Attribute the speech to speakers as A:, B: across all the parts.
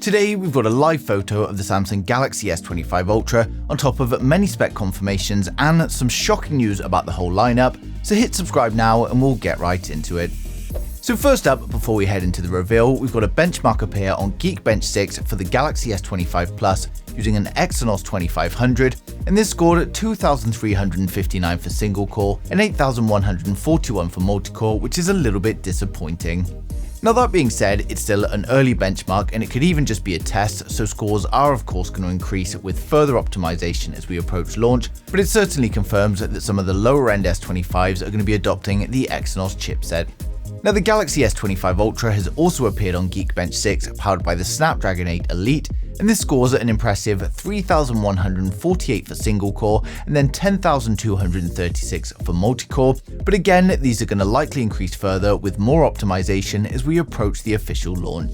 A: Today we've got a live photo of the Samsung Galaxy S25 Ultra on top of many spec confirmations and some shocking news about the whole lineup, so hit subscribe now and we'll get right into it. So first up, before we head into the reveal, we've got a benchmark up here on Geekbench 6 for the Galaxy S25 Plus using an Exynos 2500, and this scored 2,359 for single core and 8,141 for multi-core, which is a little bit disappointing. Now that being said, it's still an early benchmark and it could even just be a test, so scores are of course going to increase with further optimization as we approach launch, but it certainly confirms that some of the lower end S25s are going to be adopting the Exynos chipset. Now the Galaxy S25 Ultra has also appeared on Geekbench 6 powered by the Snapdragon 8 Elite, and this scores an impressive 3,148 for single core and then 10,236 for multi-core, but again these are going to likely increase further with more optimization as we approach the official launch.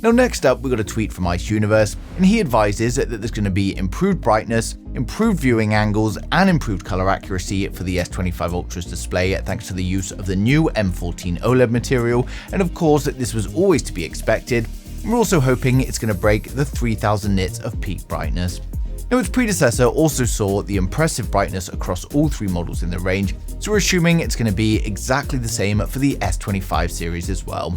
A: Now next up we got a tweet from Ice Universe, and he advises that there's going to be improved brightness, improved viewing angles and improved color accuracy for the S25 Ultra's display thanks to the use of the new M14 OLED material, and of course this was always to be expected. We're also hoping it's going to break the 3000 nits of peak brightness. Now its predecessor also saw the impressive brightness across all three models in the range, so we're assuming it's going to be exactly the same for the S25 series as well.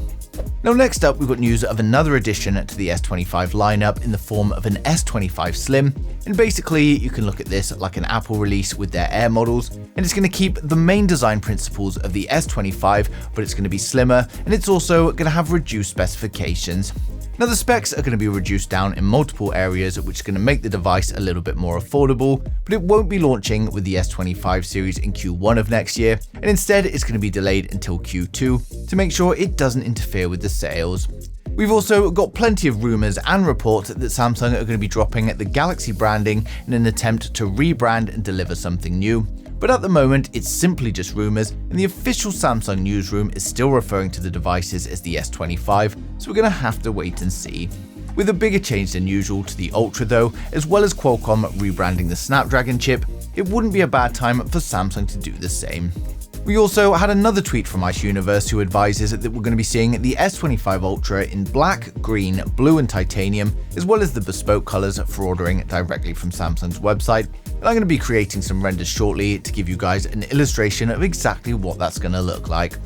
A: Now next up we've got news of another addition to the S25 lineup in the form of an S25 Slim, and basically you can look at this like an Apple release with their Air models, and it's going to keep the main design principles of the S25, but it's going to be slimmer and it's also going to have reduced specifications. Now the specs are going to be reduced down in multiple areas, which is going to make the device a little bit more affordable, but it won't be launching with the S25 series in Q1 of next year, and instead it's going to be delayed until Q2 to make sure it doesn't interfere with the sales. We've also got plenty of rumours and reports that Samsung are going to be dropping the Galaxy branding in an attempt to rebrand and deliver something new. But at the moment, it's simply just rumours, and the official Samsung newsroom is still referring to the devices as the S25, so we're going to have to wait and see. With a bigger change than usual to the Ultra though, as well as Qualcomm rebranding the Snapdragon chip, it wouldn't be a bad time for Samsung to do the same. We also had another tweet from Ice Universe who advises that we're going to be seeing the S25 Ultra in black, green, blue and titanium, as well as the bespoke colours for ordering directly from Samsung's website. And I'm going to be creating some renders shortly to give you guys an illustration of exactly what that's going to look like.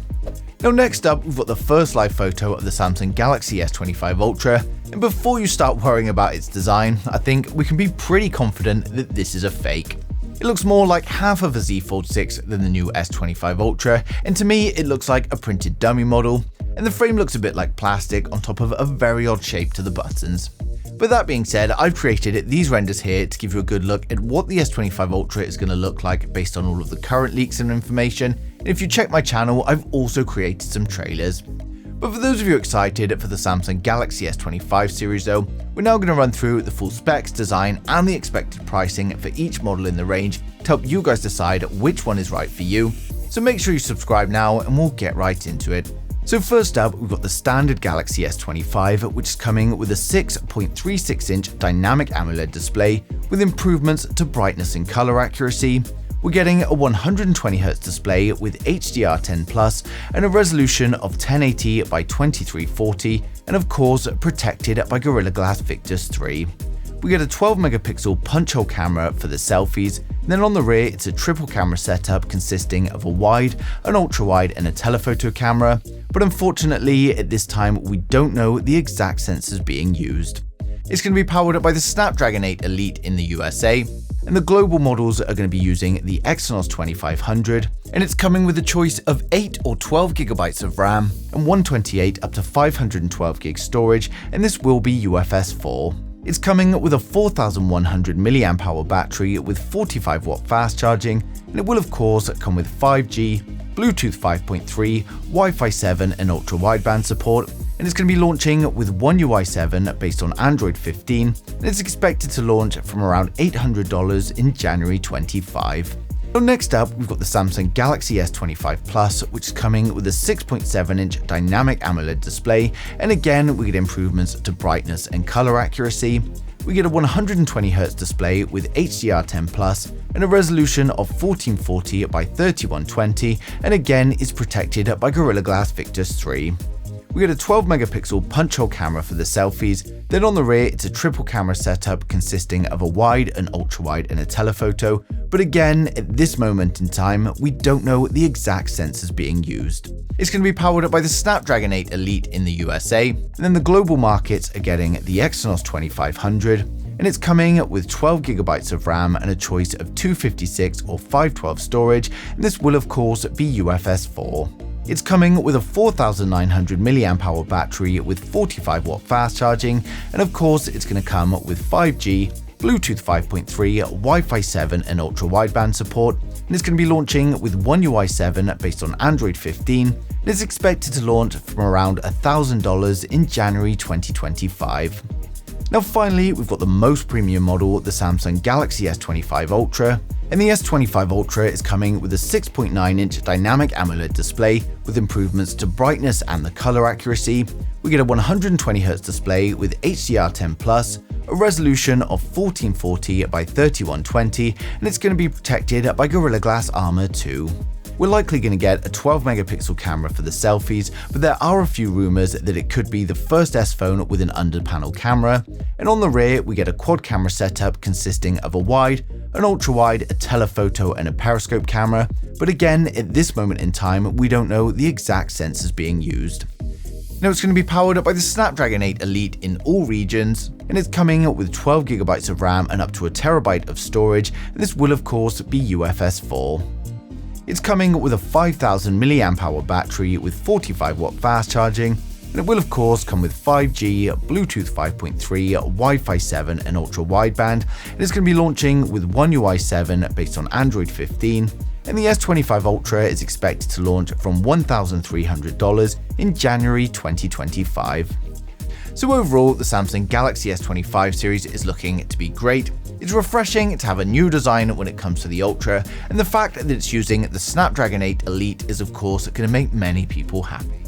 A: Now next up we've got the first live photo of the Samsung Galaxy S25 Ultra, and before you start worrying about its design, I think we can be pretty confident that this is a fake. It looks more like half of a Z Fold 6 than the new S25 Ultra, and to me it looks like a printed dummy model, and the frame looks a bit like plastic on top of a very odd shape to the buttons. But that being said, I've created these renders here to give you a good look at what the S25 Ultra is going to look like based on all of the current leaks and information, and if you check my channel I've also created some trailers. But for those of you excited for the Samsung Galaxy S25 series though, we're now going to run through the full specs, design and the expected pricing for each model in the range to help you guys decide which one is right for you. So make sure you subscribe now and we'll get right into it. So first up, we've got the standard Galaxy S25, which is coming with a 6.36-inch dynamic AMOLED display with improvements to brightness and color accuracy. We're getting a 120Hz display with HDR10 Plus and a resolution of 1080 by 2340, and of course protected by Gorilla Glass Victus 3. We get a 12 megapixel punch hole camera for the selfies, and then on the rear it's a triple camera setup consisting of a wide, an ultra wide and a telephoto camera, but unfortunately at this time we don't know the exact sensors being used. It's going to be powered by the Snapdragon 8 Elite in the USA, and the global models are going to be using the Exynos 2500, and it's coming with a choice of 8 or 12 gigabytes of RAM and 128 up to 512 gig storage, and this will be UFS 4. It's coming with a 4100 mAh battery with 45 watt fast charging, and it will of course come with 5G, Bluetooth 5.3, Wi-Fi 7 and ultra wideband support, and it's going to be launching with One UI 7 based on Android 15, and it's expected to launch from around $800 in January 25. So next up, we've got the Samsung Galaxy S25 Plus, which is coming with a 6.7-inch dynamic AMOLED display, and again we get improvements to brightness and color accuracy. We get a 120Hz display with HDR10 Plus and a resolution of 1440 by 3120, and again is protected by Gorilla Glass Victus 3. We get a 12 megapixel punch hole camera for the selfies, then on the rear it's a triple camera setup consisting of a wide, an ultra wide and a telephoto, but again, at this moment in time, we don't know the exact sensors being used. It's going to be powered up by the Snapdragon 8 Elite in the USA, and then the global markets are getting the Exynos 2500, and it's coming with 12GB of RAM and a choice of 256 or 512 storage, and this will of course be UFS 4. It's coming with a 4900 mAh battery with 45W fast charging, and of course it's going to come with 5G, Bluetooth 5.3, Wi-Fi 7 and ultra wideband support, and it's going to be launching with One UI 7 based on Android 15, and it's expected to launch from around $1,000 in January 2025. Now finally, we've got the most premium model, the Samsung Galaxy S25 Ultra, and the S25 Ultra is coming with a 6.9-inch dynamic AMOLED display with improvements to brightness and the color accuracy. We get a 120Hz display with HDR10+, a resolution of 1440 by 3120, and it's going to be protected by Gorilla Glass Armor 2. We're likely going to get a 12 megapixel camera for the selfies, but there are a few rumors that it could be the first S phone with an under-panel camera, and on the rear we get a quad camera setup consisting of a wide, an ultra-wide, a telephoto and a periscope camera, but again, at this moment in time, we don't know the exact sensors being used. Now it's going to be powered up by the Snapdragon 8 Elite in all regions, and it's coming with 12GB of RAM and up to 1TB of storage, and this will of course be UFS 4. It's coming with a 5000 mAh battery with 45W fast charging, and it will of course come with 5G, Bluetooth 5.3, Wi-Fi 7 and ultra wideband, and it's going to be launching with One UI 7 based on Android 15, and the S25 Ultra is expected to launch from $1,300 in January 2025. So overall, the Samsung Galaxy S25 series is looking to be great. It's refreshing to have a new design when it comes to the Ultra, and the fact that it's using the Snapdragon 8 Elite is of course going to make many people happy.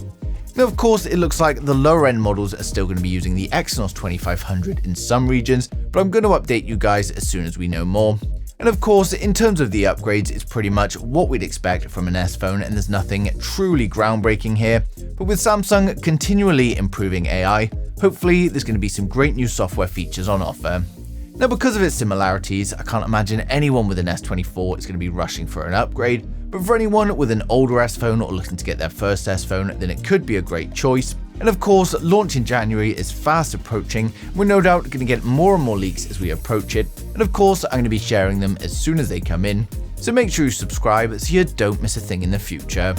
A: Now of course it looks like the lower end models are still going to be using the Exynos 2500 in some regions, but I'm going to update you guys as soon as we know more. And of course, in terms of the upgrades, it's pretty much what we'd expect from an S phone, and there's nothing truly groundbreaking here. But with Samsung continually improving AI, hopefully there's going to be some great new software features on offer. Now because of its similarities, I can't imagine anyone with an S24 is going to be rushing for an upgrade, but for anyone with an older S phone or looking to get their first S phone, then it could be a great choice. And of course, launch in January is fast approaching. We're no doubt going to get more and more leaks as we approach it, and of course I'm going to be sharing them as soon as they come in, so make sure you subscribe so you don't miss a thing in the future.